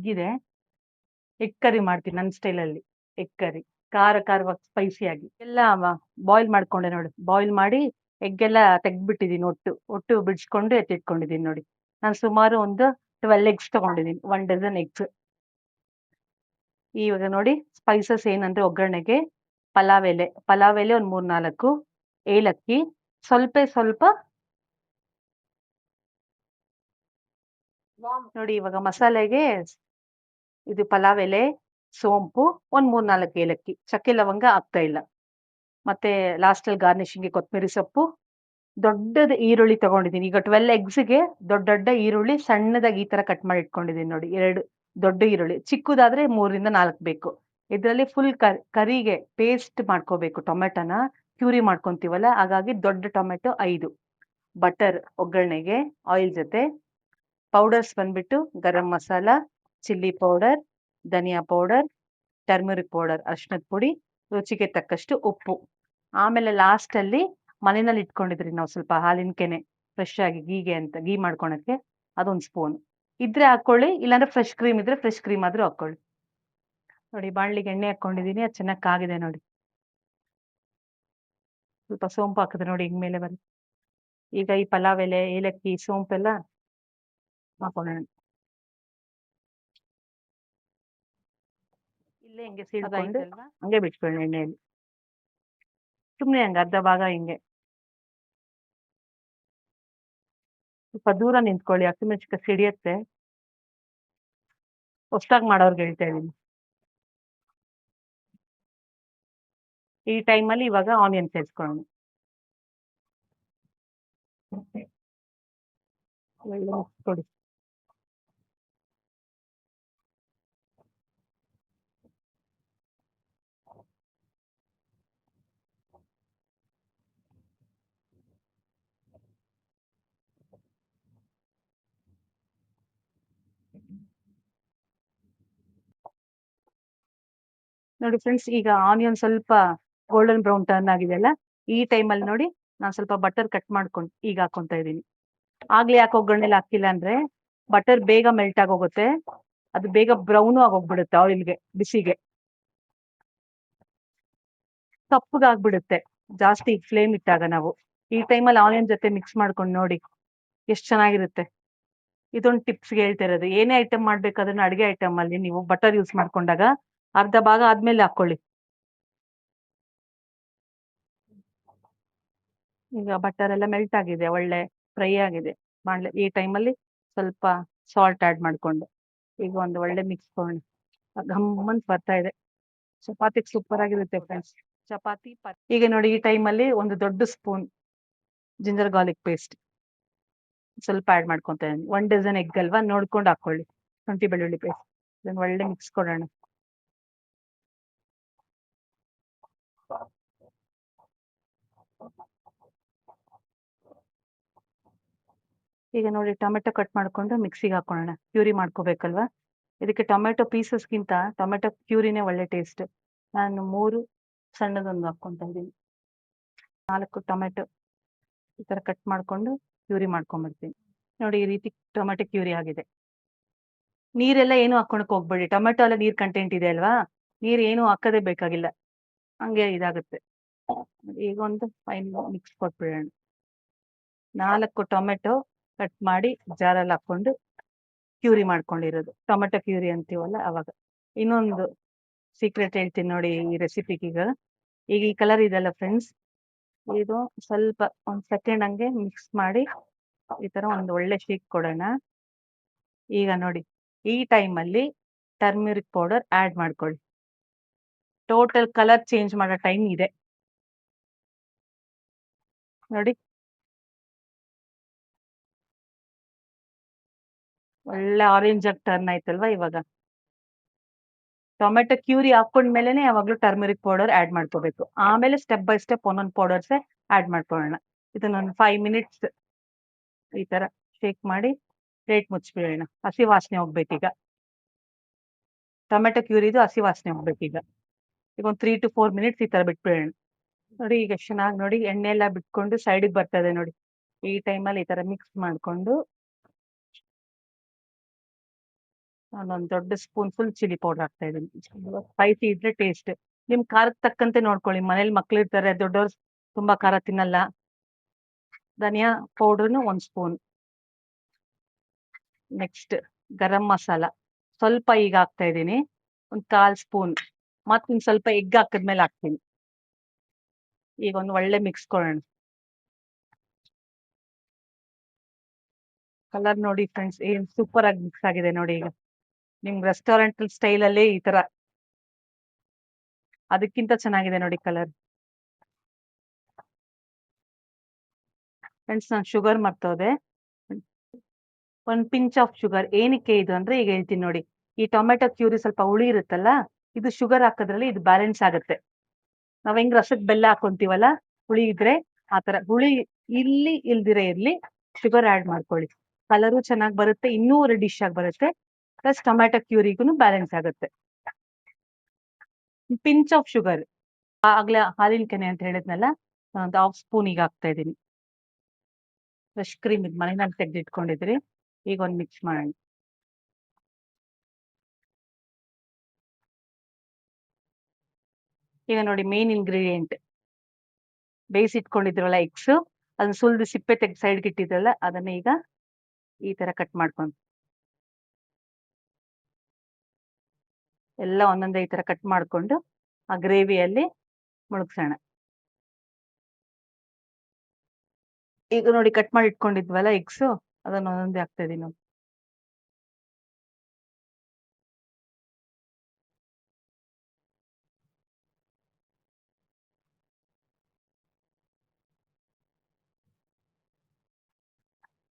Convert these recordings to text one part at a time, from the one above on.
Egg ಇದೆ. Egg curry ಮಾಡ್ತೀನಿ ನನ್ನ ಸ್ಟೈಲಲ್ಲಿ. Egg curry. ಖಾರವಾಗಿ ಸ್ಪೈಸಿಯಾಗಿ. ಎಲ್ಲ ಬಾಯ್ಲ್ ಮಾಡ್ಕೊಂಡೆ ನೋಡಿ. ಬಾಯ್ಲ್ ಮಾಡಿ ಎಗ್ ಎಲ್ಲ ತೆಗ್ದ್ಬಿಟ್ಟಿದ್ದೀನಿ ಒಟ್ಟು ಬಿಡಿಸ್ಕೊಂಡು ಎತ್ತಿಟ್ಕೊಂಡಿದ್ದೀನಿ ನೋಡಿ. ನಾನು ಸುಮಾರು ಒಂದು 12 ಎಗ್ಸ್ ತಗೊಂಡಿದ್ದೀನಿ. 1 ಡಜನ್ ಎಗ್ಸ್. ಇವಾಗ ನೋಡಿ ಸ್ಪೈಸಸ್ ಏನಂದ್ರೆ ಒಗ್ಗರಣೆಗೆ ಪಲಾವ್ ಎಲೆ ಒಂದು 3-4, ಏಲಕ್ಕಿ, ಸ್ವಲ್ಪ ನೋಡಿ ಇವಾಗ ಮಸಾಲೆಗೆ ಇದು ಪಲಾವ್ ಎಲೆ, ಸೋಂಪು, ಒಂದು 3-4 ಏಲಕ್ಕಿ, ಚಕ್ಕೆ ಲವಂಗ ಹಾಕ್ತಾ ಇಲ್ಲ. ಮತ್ತೆ ಲಾಸ್ಟಲ್ಲಿ ಗಾರ್ನಿಷಿಂಗ್ಗೆ ಕೊತ್ತಂಬರಿ ಸೊಪ್ಪು, ದೊಡ್ಡದು ಈರುಳ್ಳಿ ತಗೊಂಡಿದ್ದೀನಿ. ಈಗ 12 ಎಗ್ಸ್ಗೆ ದೊಡ್ಡ ಈರುಳ್ಳಿ ಸಣ್ಣದಾಗಿ ಈ ತರ ಕಟ್ ಮಾಡಿ ಇಟ್ಕೊಂಡಿದ್ದೀನಿ ನೋಡಿ. 2 ದೊಡ್ಡ ಈರುಳ್ಳಿ, ಚಿಕ್ಕದಾದ್ರೆ 3-4 ಬೇಕು. ಇದರಲ್ಲಿ ಫುಲ್ ಕರಿಗೆ ಪೇಸ್ಟ್ ಮಾಡ್ಕೋಬೇಕು. ಟೊಮೆಟೊನ ಪ್ಯೂರಿ ಮಾಡ್ಕೊಂತೀವಲ್ಲ, ಹಾಗಾಗಿ ದೊಡ್ಡ ಟೊಮೆಟೊ 5. ಬಟರ್ ಒಗ್ಗರಣೆಗೆ ಆಯಿಲ್ ಜೊತೆ. ಪೌಡರ್ಸ್ ಬಂದ್ಬಿಟ್ಟು ಗರಂ ಮಸಾಲ, ಚಿಲ್ಲಿ ಪೌಡರ್, ಧನಿಯಾ ಪೌಡರ್, ಟರ್ಮರಿಕ್ ಪೌಡರ್, ಅರಿಶಿಣದ ಪುಡಿ, ರುಚಿಗೆ ತಕ್ಕಷ್ಟು ಉಪ್ಪು. ಆಮೇಲೆ ಲಾಸ್ಟಲ್ಲಿ ಮನೆಯಲ್ಲಿ ಇಟ್ಕೊಂಡಿದ್ರಿ ನಾವು ಸ್ವಲ್ಪ ಹಾಲಿನ ಕೆನೆ, ಫ್ರೆಶ್ ಆಗಿ ಗೀ ಮಾಡ್ಕೊಳಕ್ಕೆ, ಅದೊಂದು ಸ್ಪೂನ್ ಇದ್ರೆ ಹಾಕೊಳ್ಳಿ, ಇಲ್ಲಾಂದ್ರೆ ಫ್ರೆಶ್ ಕ್ರೀಮ್ ಇದ್ರೆ ಫ್ರೆಶ್ ಕ್ರೀಮ್ ಆದ್ರೂ ಹಾಕೊಳ್ಳಿ. ನೋಡಿ ಬಾಣ್ಲಿಗೆ ಎಣ್ಣೆ ಹಾಕೊಂಡಿದೀನಿ, ಅದು ಚೆನ್ನಾಗಿ ಕಾಗಿದೆ ನೋಡಿ. ಸ್ವಲ್ಪ ಸೋಂಪು ಹಾಕಿದ್ರೆ ನೋಡಿ ಹಿಂಗ್ ಮೇಲೆ ಬನ್ನಿ. ಈಗ ಈ ಪಲಾವ್ ಎಲೆ, ಏಲಕ್ಕಿ, ಸೋಂಪೆಲ್ಲ ಹಾಕೊಳ್ಳೋಣ. ಇಲ್ಲೇ ಹಿಂಗೆ ಸೀಳ್ಕೊಂಡು ಹಂಗೆ ಬಿಟ್ಕೊಳ್ಳಿ ಎಣ್ಣೆಯಲ್ಲಿ. ಸುಮ್ನೆ ಹಂಗೆ ಅರ್ಧ ಭಾಗ ಹಿಂಗೆ ಸ್ವಲ್ಪ ದೂರ ನಿಂತ್ಕೊಳ್ಳಿ, ಹಸಿಮೆಣಸಿನಕಾಯಿ ಸಿಡಿಯತ್ತೆ. ಹೊಸ್ದಾಗಿ ಮಾಡೋರ್ಗೆ ಹೇಳ್ತಾ ಇದೀನಿ. ಈ ಟೈಮಲ್ಲಿ ಇವಾಗ ಆನಿಯನ್ ಸೇರಿಸ್ಕೊಳ್ಳೋಣ. ಒಳ್ಳೆ ಮಿಕ್ಸ್ ಕೊಡಿ. ನೋಡಿ ಫ್ರೆಂಡ್ಸ್, ಈಗ ಆನಿಯನ್ ಸ್ವಲ್ಪ ಗೋಲ್ಡನ್ ಬ್ರೌನ್ ಟರ್ನ್ ಆಗಿದೆಯಲ್ಲ, ಈ ಟೈಮಲ್ಲಿ ನೋಡಿ ನಾನು ಸ್ವಲ್ಪ ಬಟರ್ ಕಟ್ ಮಾಡ್ಕೊಂಡು ಈಗ ಹಾಕೊಂತ ಇದ್ದೀನಿ. ಆಗ್ಲೇ ಯಾಕೆ ಒಗ್ಗರಣೆಲಿ ಹಾಕಿಲ್ಲ ಅಂದ್ರೆ ಬಟರ್ ಬೇಗ ಮೆಲ್ಟ್ ಆಗೋಗುತ್ತೆ, ಅದು ಬೇಗ ಬ್ರೌನು ಆಗೋಗ್ಬಿಡುತ್ತೆ ಆಯಿಲ್ಗೆ, ಬಿಸಿಗೆ ಕಪ್ಪಗಾಗ್ಬಿಡುತ್ತೆ ಜಾಸ್ತಿ ಫ್ಲೇಮ್ ಇಟ್ಟಾಗ. ನಾವು ಈ ಟೈಮಲ್ಲಿ ಆನಿಯನ್ ಜೊತೆ ಮಿಕ್ಸ್ ಮಾಡ್ಕೊಂಡು ನೋಡಿ ಎಷ್ಟು ಚೆನ್ನಾಗಿರುತ್ತೆ. ಇದೊಂದು ಟಿಪ್ಸ್ಗೆ ಹೇಳ್ತಿರೋದು. ಏನೇ ಐಟಮ್ ಮಾಡ್ಬೇಕಾದ್ರೆ ಅಡುಗೆ ಐಟಮ್ ಅಲ್ಲಿ ನೀವು ಬಟರ್ ಯೂಸ್ ಮಾಡ್ಕೊಂಡಾಗ ಅರ್ಧ ಭಾಗ ಆದ್ಮೇಲೆ ಹಾಕೊಳ್ಳಿ. ಈಗ ಬಟರ್ ಎಲ್ಲ ಮೆಲ್ಟ್ ಆಗಿದೆ, ಒಳ್ಳೆ ಫ್ರೈ ಆಗಿದೆ ಮಾಡ್ಲಿ. ಈ ಟೈಮಲ್ಲಿ ಸ್ವಲ್ಪ ಸಾಲ್ಟ್ ಆಡ್ ಮಾಡ್ಕೊಂಡು ಈಗ ಒಂದು ಒಳ್ಳೆ ಮಿಕ್ಸ್ ಕೊಡೋಣ. ಗಮ್ಮಂತ ಬರ್ತಾ ಇದೆ. ಚಪಾತಿಗೆ ಸೂಪರ್ ಆಗಿರುತ್ತೆ ಫ್ರೆಂಡ್ಸ್. ಚಪಾತಿ ಈಗ ನೋಡಿ ಈ ಟೈಮಲ್ಲಿ ಒಂದು ದೊಡ್ಡ ಸ್ಪೂನ್ ಜಿಂಜರ್ ಗಾರ್ಲಿಕ್ ಪೇಸ್ಟ್ ಸ್ವಲ್ಪ ಆಡ್ ಮಾಡ್ಕೊಂತ ಇದ್ದೀನಿ. 1 ಡಜನ್ ಎಗ್ ಅಲ್ವಾ, ನೋಡ್ಕೊಂಡು ಹಾಕೊಳ್ಳಿ. ಶುಂಠಿ ಬೆಳ್ಳುಳ್ಳಿ ಪೇಸ್ಟ್, ಇದನ್ನು ಒಳ್ಳೆ ಮಿಕ್ಸ್ ಕೊಡೋಣ. ಈಗ ನೋಡಿ ಟೊಮೆಟೊ ಕಟ್ ಮಾಡ್ಕೊಂಡು ಮಿಕ್ಸಿಗೆ ಹಾಕೊಳ್ಳೋಣ. ಪ್ಯೂರಿ ಮಾಡ್ಕೋಬೇಕಲ್ವಾ, ಇದಕ್ಕೆ ಟೊಮೆಟೊ ಪೀಸಸ್ಗಿಂತ ಟೊಮೆಟೊ ಪ್ಯೂರಿನೇ ಒಳ್ಳೆ ಟೇಸ್ಟ್. ನಾನು 3 ಸಣ್ಣದೊಂದು ಹಾಕ್ಕೊಂತ ಇದ್ದೀನಿ. 4 ಟೊಮೆಟೊ ಈ ತರ ಕಟ್ ಮಾಡ್ಕೊಂಡು ಪ್ಯೂರಿ ಮಾಡ್ಕೊಂಡ್ಬಿಡ್ತೀನಿ. ನೋಡಿ ಈ ರೀತಿ ಟೊಮೆಟೊ ಪ್ಯೂರಿ ಆಗಿದೆ. ನೀರೆಲ್ಲ ಏನು ಹಾಕೊಳಕ್ ಹೋಗ್ಬೇಡಿ, ಟೊಮೆಟೊ ಎಲ್ಲ ನೀರ್ ಕಂಟೆಂಟ್ ಇದೆ ಅಲ್ವಾ, ನೀರ್ ಏನು ಹಾಕದೇ ಬೇಕಾಗಿಲ್ಲ, ಹಂಗೆ ಇದಾಗುತ್ತೆ. ಈಗ ಒಂದು ಫೈನ್ ಮಿಕ್ಸ್ ಕೊಟ್ಬಿಡೋಣ. 4 ಟೊಮೆಟೊ ಕಟ್ ಮಾಡಿ ಜಾರಲ್ಲಿ ಹಾಕೊಂಡು ಪ್ಯೂರಿ ಮಾಡ್ಕೊಂಡಿರೋದು, ಟೊಮೆಟೊ ಪ್ಯೂರಿ ಅಂತೀವಲ್ಲ ಅವಾಗ. ಇನ್ನೊಂದು ಸೀಕ್ರೆಟ್ ಹೇಳ್ತೀನಿ ನೋಡಿ ಈ ರೆಸಿಪಿಗೀಗ. ಈಗ ಈ ಕಲರ್ ಇದೆಲ್ಲ ಫ್ರೆಂಡ್ಸ್, ಇದು ಸ್ವಲ್ಪ ಒಂದು ಸೆಕೆಂಡ್ ಹಂಗೆ ಮಿಕ್ಸ್ ಮಾಡಿ ಈ ತರ ಒಂದು ಒಳ್ಳೆ ಶೇಕ್ ಕೊಡೋಣ. ಈಗ ನೋಡಿ ಈ ಟೈಮಲ್ಲಿ ಟರ್ಮರಿಕ್ ಪೌಡರ್ ಆಡ್ ಮಾಡ್ಕೊಳ್ಳಿ. ಟೋಟಲ್ ಕಲರ್ ಚೇಂಜ್ ಮಾಡೋ ಟೈಮ್ ಇದೆ ನೋಡಿ. ಒಳ್ಳೆ ಆರೆಂಜ್ ಆಗಿ ಟರ್ನ್ ಆಯ್ತಲ್ವಾ. ಇವಾಗ ಟೊಮೆಟೊ ಕ್ಯೂರಿ ಹಾಕೊಂಡ್ಮೇಲೆನೆ ಯಾವಾಗ್ಲೂ ಟರ್ಮರಿಕ್ ಪೌಡರ್ ಆಡ್ ಮಾಡ್ಕೋಬೇಕು. ಆಮೇಲೆ ಸ್ಟೆಪ್ ಬೈ ಸ್ಟೆಪ್ ಒಂದೊಂದು ಪೌಡರ್ಸ್ ಆಡ್ ಮಾಡ್ಕೊಳ್ಳೋಣ. ಇದನ್ನೊಂದು 5 ಮಿನಿಟ್ಸ್ ಈ ತರ ಶೇಕ್ ಮಾಡಿ ಪ್ಲೇಟ್ ಮುಚ್ಚಿಬಿಡೋಣ. ಹಸಿ ವಾಸನೆ ಹೋಗ್ಬೇಕೀಗ, ಟೊಮೆಟೊ ಕ್ಯೂರಿದು ಹಸಿ ವಾಸನೆ ಹೋಗ್ಬೇಕೀಗ. ಈಗ ಒಂದು 3 to 4 ಮಿನಿಟ್ಸ್ ಈ ತರ ಬಿಟ್ಬಿಡೋಣ. ನೋಡಿ ಈಗ ಚೆನ್ನಾಗಿ ನೋಡಿ ಎಣ್ಣೆ ಎಲ್ಲ ಬಿಟ್ಕೊಂಡು ಸೈಡಿಗೆ ಬರ್ತದೆ ನೋಡಿ. ಈ ಟೈಮಲ್ಲಿ ಈ ತರ ಮಿಕ್ಸ್ ಮಾಡ್ಕೊಂಡು ನಾನೊಂದು ದೊಡ್ಡ ಸ್ಪೂನ್ ಫುಲ್ ಚಿಲ್ಲಿ ಪೌಡರ್ ಹಾಕ್ತಾ ಇದ್ದೀನಿ. ಸ್ಪೈಸಿ ಇದ್ರೆ ಟೇಸ್ಟ್. ನಿಮ್ ಖಾರಕ್ಕೆ ತಕ್ಕಂತೆ ನೋಡ್ಕೊಳ್ಳಿ. ಮನೇಲಿ ಮಕ್ಳು ಇರ್ತಾರೆ, ದೊಡ್ಡವ್ರು ತುಂಬಾ ಖಾರ ತಿನ್ನಲ್ಲ. ಧನಿಯಾ ಪೌಡರ್ನು 1 ಸ್ಪೂನ್. ನೆಕ್ಸ್ಟ್ ಗರಂ ಮಸಾಲ ಸ್ವಲ್ಪ ಈಗ ಹಾಕ್ತಾ ಇದ್ದೀನಿ, ಒಂದು 1/4 ಸ್ಪೂನ್. ಮತ್ತಿನ್ ಸ್ವಲ್ಪ ಎಗ್ ಹಾಕಿದ್ಮೇಲೆ ಹಾಕ್ತೀನಿ. ಈಗ ಒಂದು ಒಳ್ಳೆ ಮಿಕ್ಸ್ ಕೊಡೋಣ. ಕಲರ್ ನೋಡಿ ಫ್ರೆಂಡ್ಸ್, ಏನ್ ಸೂಪರ್ ಆಗಿ ಮಿಕ್ಸ್ ಆಗಿದೆ ನೋಡಿ. ಈಗ ನಿಮ್ ರೆಸ್ಟೋರೆಂಟ್ ಸ್ಟೈಲ್ ಅಲ್ಲಿ ಈ ತರ, ಅದಕ್ಕಿಂತ ಚೆನ್ನಾಗಿದೆ ನೋಡಿ ಕಲರ್. ಫ್ರೆಂಡ್ಸ್, ನಾನು ಶುಗರ್ ಮರ್ತೋದೆ. 1 pinch off sugar. ಏನಕ್ಕೆ ಇದು ಅಂದ್ರೆ ಈಗ ಹೇಳ್ತೀನಿ ನೋಡಿ. ಈ ಟೊಮೆಟೊ ಕ್ಯೂರಿ ಸ್ವಲ್ಪ ಹುಳಿ ಇರುತ್ತಲ್ಲ, ಇದು ಶುಗರ್ ಹಾಕೋದ್ರಲ್ಲಿ ಇದು ಬ್ಯಾಲೆನ್ಸ್ ಆಗುತ್ತೆ. ನಾವ್ ಹೆಂಗ್ ರಸಕ್ ಬೆಲ್ಲ ಹಾಕೊಂತೀವಲ್ಲ, ಹುಳಿ ಇದ್ರೆ ಆತರ. ಹುಳಿ ಇಲ್ಲಿ ಇಲ್ದಿರ ಇರ್ಲಿ, ಶುಗರ್ ಆಡ್ ಮಾಡ್ಕೊಳ್ಳಿ. ಕಲರು ಚೆನ್ನಾಗಿ ಬರುತ್ತೆ, ಇನ್ನೂ ರೆಡಿಶ್ ಆಗಿ ಬರುತ್ತೆ. ಪ್ಲಸ್ ಟೊಮೆಟೊ ಕ್ಯೂರಿಗೂ ಬ್ಯಾಲೆನ್ಸ್ ಆಗುತ್ತೆ. Pinch off sugar. ಆಗ್ಲೇ ಹಾಲಿನ ಕೆನೆ ಅಂತ ಹೇಳಿದ್ನಲ್ಲ, ಒಂದು 1/2 ಸ್ಪೂನ್ ಈಗ ಹಾಕ್ತಾ ಇದ್ದೀನಿ. ಫ್ರೆಶ್ ಕ್ರೀಮ್ ಇದು ಮನೆಯಲ್ಲಿ ತೆಗೆದಿಟ್ಕೊಂಡಿದ್ರಿ. ಈಗ ಒಂದು ಮಿಕ್ಸ್ ಮಾಡೋಣ. ಈಗ ನೋಡಿ ಮೇನ್ ಇಂಗ್ರೀಡಿಯೆಂಟ್ ಬೇಯಿಸಿಟ್ಕೊಂಡಿದ್ರಲ್ಲ ಎಗ್ಸ್, ಅದನ್ನ ಸುಲ್ದು ಸಿಪ್ಪೆ ತೆಗೆದು ಸೈಡ್ಗೆ ಇಟ್ಟಿದ್ರಲ್ಲ, ಅದನ್ನ ಈಗ ಈ ತರ ಕಟ್ ಮಾಡ್ಕೊಂಡು ಎಲ್ಲ ಒಂದೊಂದೇ ಈ ತರ ಕಟ್ ಮಾಡ್ಕೊಂಡು ಆ ಗ್ರೇವಿಯಲ್ಲಿ ಮುಳುಗ್ಸೋಣ. ಈಗ ನೋಡಿ ಕಟ್ ಮಾಡಿ ಇಟ್ಕೊಂಡಿದ್ವಲ್ಲ ಎಗ್ಸ್, ಅದನ್ನ ಒಂದೊಂದೇ ಹಾಕ್ತಾ ಇದೀನಿ ನೋಡಿ.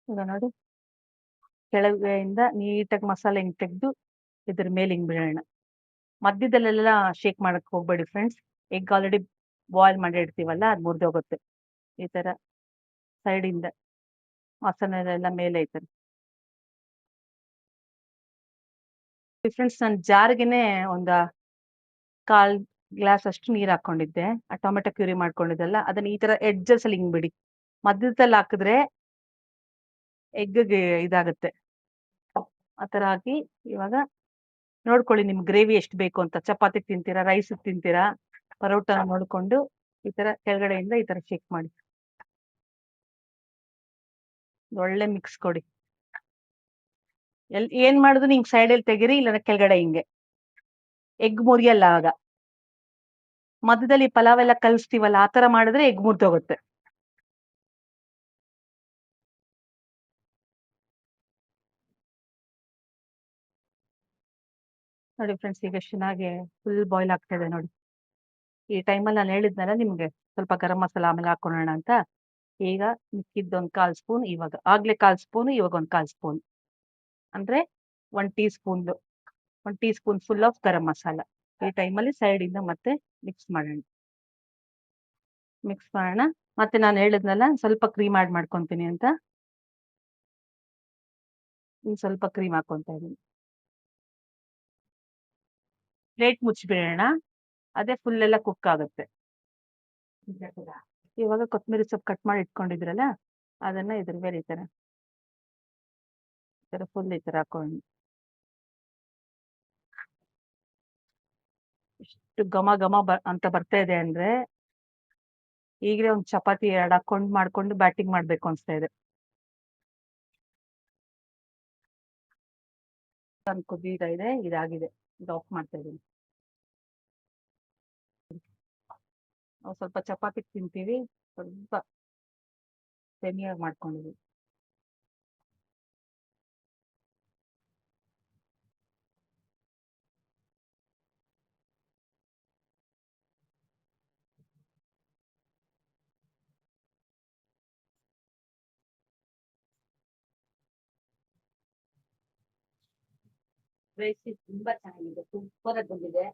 ಈಗ ನೋಡಿ ಕೆಳಗೆಯಿಂದ ನೀಟಾಗಿ ಮಸಾಲೆ ಹಿಂಗ್ ತೆಗೆದು ಇದ್ರ ಮೇಲೆ ಹಿಂಗ್ ಬಿಡೋಣ. ಮಧ್ಯದಲ್ಲೆಲ್ಲ ಶೇಕ್ ಮಾಡಕ್ ಹೋಗ್ಬೇಡಿ ಫ್ರೆಂಡ್ಸ್. ಎಗ್ ಆಲ್ರೆಡಿ ಬಾಯ್ಲ್ ಮಾಡಿ ಇಡ್ತೀವಲ್ಲ, ಅದು ಮುರಿದೋಗುತ್ತೆ. ಈ ತರ ಸೈಡ್ ಇಂದ ಮಸಾಲೆ ಎಲ್ಲ ಮೇಲೆ ಐತದೆ. ಫ್ರೆಂಡ್ಸ್, ನಾನು ಜಾರ್ಗೆನೆ ಒಂದು 1/4 ಗ್ಲಾಸ್ ಅಷ್ಟು ನೀರ್ ಹಾಕೊಂಡಿದ್ದೆ. ಆ ಟೊಮೆಟೊ ಕ್ಯೂರಿ ಮಾಡ್ಕೊಂಡಿದ್ದಲ್ಲ, ಅದನ್ನ ಈ ತರ ಎಡ್ಜಸ್ ಅಲ್ಲಿ ಹಿಂಗ್ ಬಿಡಿ. ಮಧ್ಯದಲ್ಲಿ ಹಾಕಿದ್ರೆ ಎಗ್ಗೆ ಇದಾಗುತ್ತೆ. ಆ ತರ ಹಾಕಿ ಇವಾಗ ನೋಡ್ಕೊಳ್ಳಿ ನಿಮ್ ಗ್ರೇವಿ ಎಷ್ಟು ಬೇಕು ಅಂತ. ಚಪಾತಿ ತಿಂತೀರಾ, ರೈಸ್ ತಿಂತೀರಾ, ಪರೋಟ ನೋಡ್ಕೊಂಡು ಈ ತರ ಕೆಳಗಡೆಯಿಂದ ಈ ತರ ಶೇಕ್ ಮಾಡಿ ಒಳ್ಳೆ ಮಿಕ್ಸ್ ಕೊಡಿ. ಏನ್ ಮಾಡುದು, ಹಿಂಗ್ ಸೈಡ್ ಅಲ್ಲಿ ತೆಗಿರಿ, ಇಲ್ಲ ಕೆಳಗಡೆ ಹಿಂಗೆ. ಎಗ್ ಮುರಿಯಲ್ಲ ಆಗ. ಮಧ್ಯದಲ್ಲಿ ಪಲಾವ್ ಎಲ್ಲ ಕಲಿಸ್ತೀವಲ್ಲ, ಆ ತರ ಮಾಡಿದ್ರೆ ಎಗ್ ಮುರಿದೋಗುತ್ತೆ. ನೋಡಿ ಫ್ರೆಂಡ್ಸ್, ಈಗ ಚೆನ್ನಾಗಿ ಫುಲ್ ಬಾಯ್ಲ್ ಆಗ್ತಾ ಇದೆ ನೋಡಿ. ಈ ಟೈಮಲ್ಲಿ ನಾನು ಹೇಳಿದ್ನಲ್ಲ ನಿಮ್ಗೆ, ಸ್ವಲ್ಪ ಗರಂ ಮಸಾಲ ಆಮೇಲೆ ಹಾಕೊಳ್ಳೋಣ ಅಂತ. ಈಗ ಮಿಕ್ಕಿದ್ದು ಒಂದು 1/4 ಸ್ಪೂನ್, ಇವಾಗ ಆಗ್ಲೇ 1/4 ಸ್ಪೂನ್, ಇವಾಗ ಒಂದು 1/4 ಸ್ಪೂನ್ ಅಂದ್ರೆ 1 tea spoon 1 tea spoon full of garam masala. ಈ ಟೈಮಲ್ಲಿ ಸೈಡ್ ಇಂದ ಮತ್ತೆ ಮಿಕ್ಸ್ ಮಾಡೋಣ. ಮಿಕ್ಸ್ ಮಾಡೋಣ. ಮತ್ತೆ ನಾನು ಹೇಳಿದ್ನಲ್ಲ ಸ್ವಲ್ಪ ಕ್ರೀಮ್ ಆಡ್ ಮಾಡ್ಕೊಂತೀನಿ ಅಂತ, ಇನ್ನು ಸ್ವಲ್ಪ ಕ್ರೀಮ್ ಹಾಕೊಂತ ಇದೀನಿ. ಪ್ಲೇಟ್ ಮುಚ್ಚಿಬಿಡೋಣ, ಅದೇ ಫುಲ್ ಎಲ್ಲ ಕುಕ್ ಆಗುತ್ತೆ. ಇವಾಗ ಕೊತ್ತಂಬರಿ ಸೊಪ್ಪು ಕಟ್ ಮಾಡಿ ಇಟ್ಕೊಂಡಿದ್ರಲ್ಲ, ಅದನ್ನ ಇದ್ರ ಮೇಲೆ ಈ ತರ ಫುಲ್ ಈ ತರ ಹಾಕೊಂಡು ಎಷ್ಟು ಘಮ ಘಮ ಅಂತ ಬರ್ತಾ ಇದೆ ಅಂದ್ರೆ, ಈಗಲೇ ಒಂದು ಚಪಾತಿ 2 ಹಾಕೊಂಡು ಮಾಡ್ಕೊಂಡು ಬ್ಯಾಟಿಂಗ್ ಮಾಡ್ಬೇಕು ಅನ್ಸ್ತಾ ಇದೆ. ಕುದೀತಾ ಇದೆ, ಇದಾಗಿದೆ. ಇದು ಆಫ್ ಮಾಡ್ತಾ ಇದೀನಿ. ನಾವು ಸ್ವಲ್ಪ ಚಪಾತಿ ತಿಂತೀವಿ, ಸ್ವಲ್ಪ ಸೆಮಿಯಾಗಿ ಮಾಡ್ಕೊಂಡಿದೀವಿ. ರೆಸಿಪಿ ತುಂಬಾ ಚೆನ್ನಾಗಿದೆ, ಸೂಪರ್ ಆಗಿ ಬಂದಿದೆ.